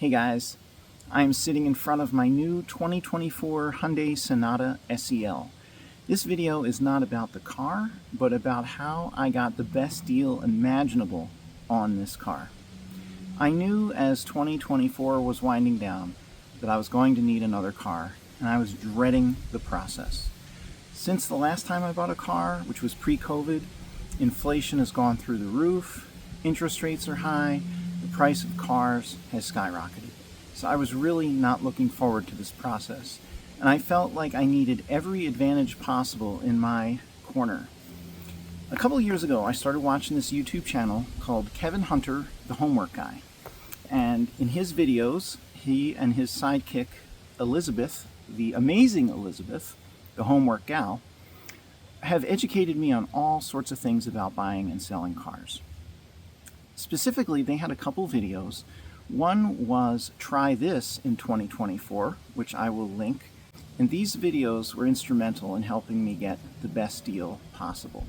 Hey guys, I'm sitting in front of my new 2024 Hyundai Sonata SEL. This video is not about the car, but about how I got the best deal imaginable on this car. I knew as 2024 was winding down that I was going to need another car, and I was dreading the process. Since the last time I bought a car, which was pre-COVID, inflation has gone through the roof, interest rates are high, the price of cars has skyrocketed. So I was really not looking forward to this process. And I felt like I needed every advantage possible in my corner. A couple of years ago, I started watching this YouTube channel called Kevin Hunter, the Homework Guy. And in his videos, he and his sidekick, Elizabeth, the amazing Elizabeth, the homework gal, have educated me on all sorts of things about buying and selling cars. Specifically, they had a couple videos. One was Try This in 2024, which I will link. And these videos were instrumental in helping me get the best deal possible.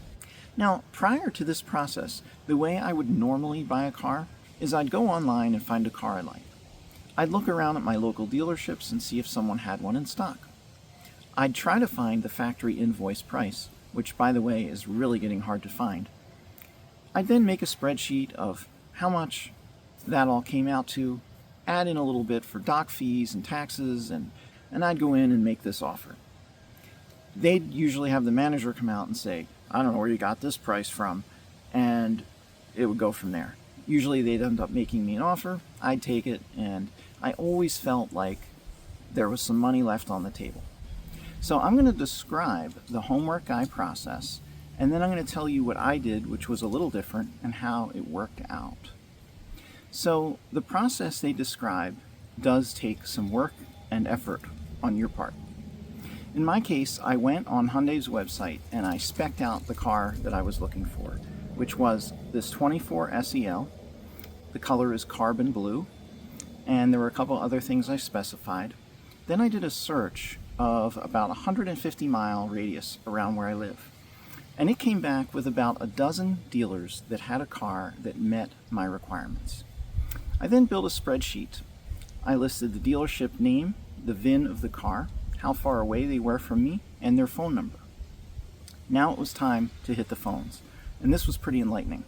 Now, prior to this process, the way I would normally buy a car is I'd go online and find a car I like. I'd look around at my local dealerships and see if someone had one in stock. I'd try to find the factory invoice price, which, by the way, is really getting hard to find. I'd then make a spreadsheet of how much that all came out to, add in a little bit for doc fees and taxes, and I'd go in and make this offer. They'd usually have the manager come out and say, I don't know where you got this price from, and it would go from there. Usually they'd end up making me an offer, I'd take it, and I always felt like there was some money left on the table. So I'm going to describe the homework guy process, and then I'm going to tell you what I did, which was a little different, and how it worked out. So the process they describe does take some work and effort on your part. In my case, I went on Hyundai's website and I spec'd out the car that I was looking for, which was this 24 SEL. The color is carbon blue, and there were a couple other things I specified. Then I did a search of about 150-mile radius around where I live. And it came back with about a dozen dealers that had a car that met my requirements. I then built a spreadsheet. I listed the dealership name, the VIN of the car, how far away they were from me, and their phone number. Now it was time to hit the phones, and this was pretty enlightening.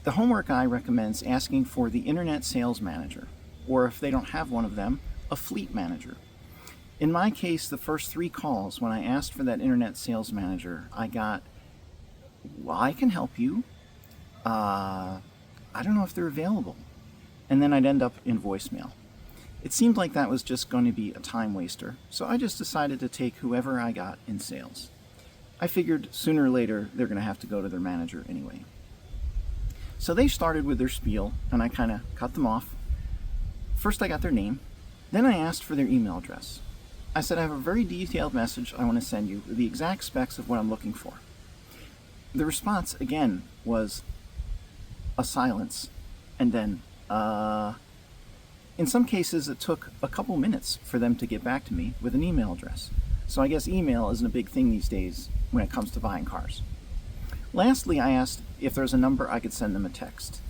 The homework guy recommends asking for the internet sales manager, or if they don't have one of them, a fleet manager. In my case, the first 3 calls, when I asked for that internet sales manager, I got, well, I can help you. I don't know if they're available. And then I'd end up in voicemail. It seemed like that was just going to be a time waster, so I just decided to take whoever I got in sales. I figured sooner or later they're going to have to go to their manager anyway. So they started with their spiel, and I kind of cut them off. First I got their name, then I asked for their email address. I said I have a very detailed message I want to send you with the exact specs of what I'm looking for. The response, again, was a silence, and then, in some cases it took a couple minutes for them to get back to me with an email address. So I guess email isn't a big thing these days when it comes to buying cars. Lastly, I asked if there's a number I could send them a text.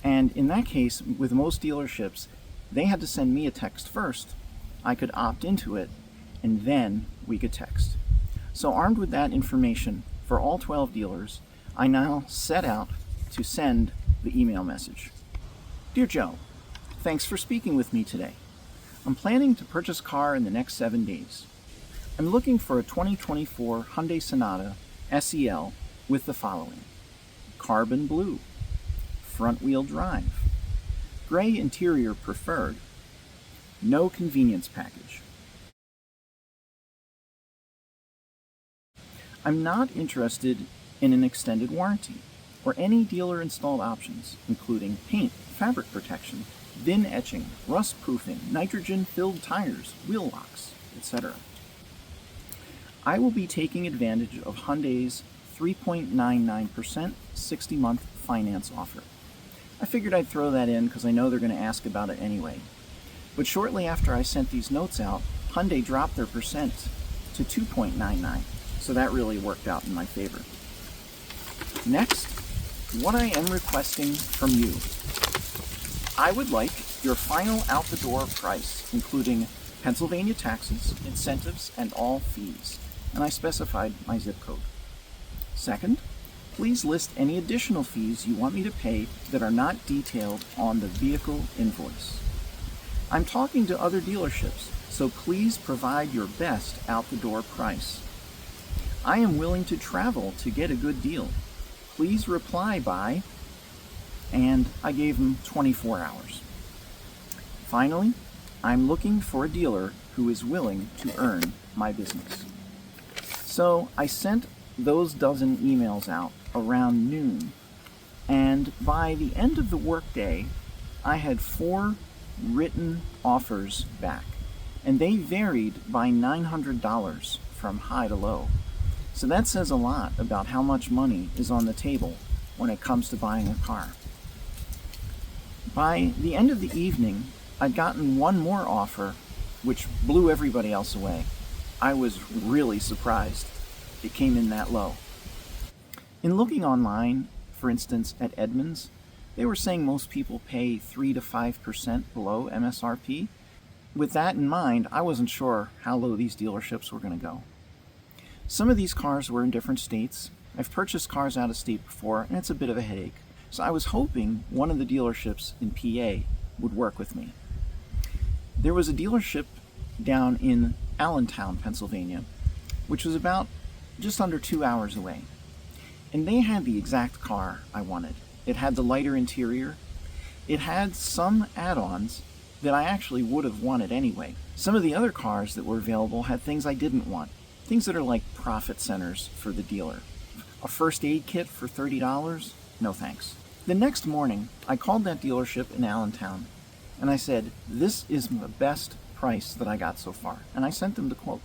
And in that case, with most dealerships, they had to send me a text first. I could opt into it, and then we could text. So armed with that information for all 12 dealers, I now set out to send the email message. Dear Joe, thanks for speaking with me today. I'm planning to purchase a car in the next 7 days. I'm looking for a 2024 Hyundai Sonata SEL with the following: carbon blue, front-wheel drive, gray interior preferred, no convenience package. I'm not interested in an extended warranty or any dealer-installed options, including paint, fabric protection, VIN etching, rust proofing, nitrogen-filled tires, wheel locks, etc. I will be taking advantage of Hyundai's 3.99% 60-month finance offer. I figured I'd throw that in because I know they're going to ask about it anyway. But shortly after I sent these notes out, Hyundai dropped their percent to 2.99, so that really worked out in my favor. Next, what I am requesting from you. I would like your final out-the-door price, including Pennsylvania taxes, incentives, and all fees, and I specified my zip code. Second, please list any additional fees you want me to pay that are not detailed on the vehicle invoice. I'm talking to other dealerships, so please provide your best out-the-door price. I am willing to travel to get a good deal. Please reply by, and I gave him 24 hours. Finally, I'm looking for a dealer who is willing to earn my business. So I sent those dozen emails out around noon, and by the end of the workday, I had 4 written offers back, and they varied by $900 from high to low. So that says a lot about how much money is on the table when it comes to buying a car. By the end of the evening, I'd gotten one more offer, which blew everybody else away. I was really surprised it came in that low. In looking online, for instance, at Edmunds, they were saying most people pay 3 to 5% below MSRP. With that in mind, I wasn't sure how low these dealerships were going to go. Some of these cars were in different states. I've purchased cars out of state before, and it's a bit of a headache. So I was hoping one of the dealerships in PA would work with me. There was a dealership down in Allentown, Pennsylvania, which was about just under 2 hours away. And they had the exact car I wanted. It had the lighter interior. It had some add-ons that I actually would have wanted anyway. Some of the other cars that were available had things I didn't want. Things that are like profit centers for the dealer. A first aid kit for $30? No thanks. The next morning, I called that dealership in Allentown, and I said, this is the best price that I got so far. And I sent them the quote.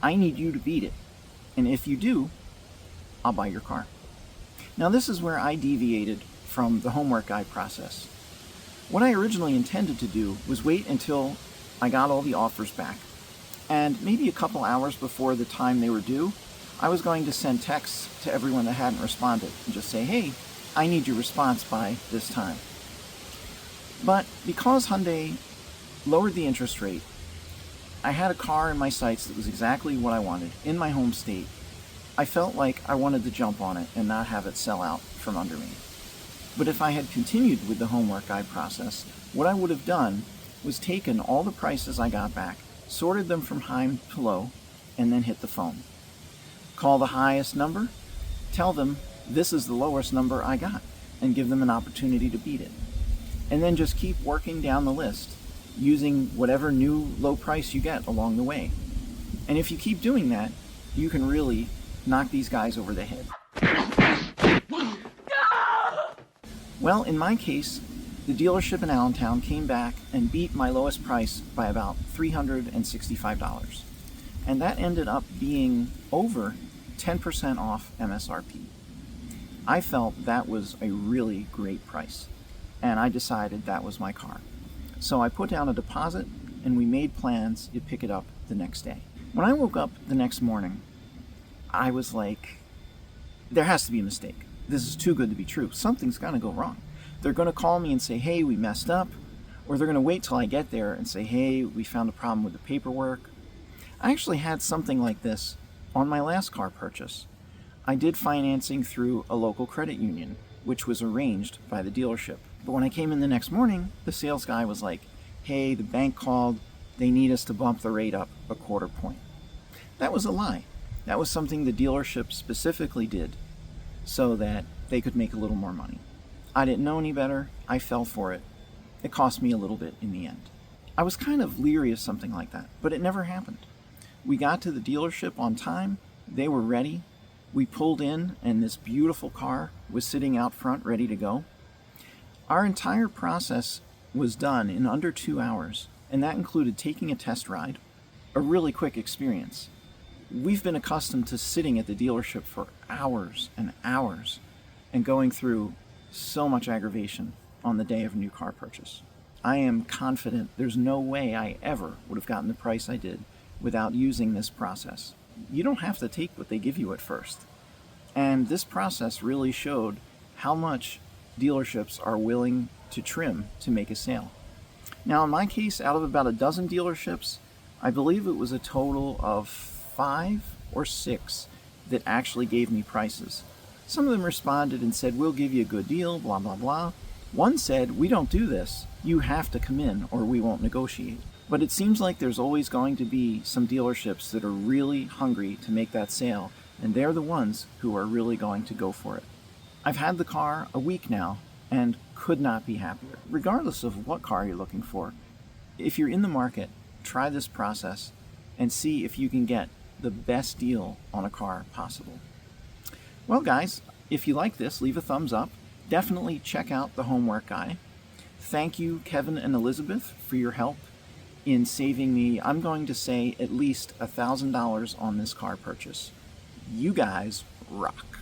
I need you to beat it. And if you do, I'll buy your car. Now this is where I deviated from the homework guide process. What I originally intended to do was wait until I got all the offers back. And maybe a couple hours before the time they were due, I was going to send texts to everyone that hadn't responded and just say, hey, I need your response by this time. But because Hyundai lowered the interest rate, I had a car in my sights that was exactly what I wanted in my home state. I felt like I wanted to jump on it and not have it sell out from under me. But if I had continued with the homework guide process, what I would have done was taken all the prices I got back, sorted them from high to low, and then hit the phone. Call the highest number, tell them this is the lowest number I got, and give them an opportunity to beat it. And then just keep working down the list, using whatever new low price you get along the way. And if you keep doing that, you can really knock these guys over the head. Well, in my case, the dealership in Allentown came back and beat my lowest price by about $365. And that ended up being over 10% off MSRP. I felt that was a really great price, and I decided that was my car. So I put down a deposit, and we made plans to pick it up the next day. When I woke up the next morning, I was like, there has to be a mistake. This is too good to be true. Something's gonna go wrong. They're gonna call me and say, hey, we messed up, or they're gonna wait till I get there and say, hey, we found a problem with the paperwork. I actually had something like this on my last car purchase. I did financing through a local credit union, which was arranged by the dealership. But when I came in the next morning, the sales guy was like, hey, the bank called, they need us to bump the rate up a quarter point. That was a lie. That was something the dealership specifically did so that they could make a little more money. I didn't know any better. I fell for it. It cost me a little bit in the end. I was kind of leery of something like that, but it never happened. We got to the dealership on time. They were ready. We pulled in, and this beautiful car was sitting out front ready to go. Our entire process was done in under 2 hours, and that included taking a test ride, a really quick experience. We've been accustomed to sitting at the dealership for hours and hours and going through so much aggravation on the day of a new car purchase. I am confident there's no way I ever would have gotten the price I did without using this process. You don't have to take what they give you at first. And this process really showed how much dealerships are willing to trim to make a sale. Now in my case, out of about a dozen dealerships, I believe it was a total of 5 or 6 that actually gave me prices. Some of them responded and said, we'll give you a good deal, blah, blah, blah. One said, we don't do this. You have to come in or we won't negotiate. But it seems like there's always going to be some dealerships that are really hungry to make that sale, and they're the ones who are really going to go for it. I've had the car a week now and could not be happier. Regardless of what car you're looking for, if you're in the market, try this process and see if you can get the best deal on a car possible. Well guys, if you like this, leave a thumbs up. Definitely check out the homework guy. Thank you, Kevin and Elizabeth, for your help in saving me, I'm going to say, at least $1,000 on this car purchase. You guys rock.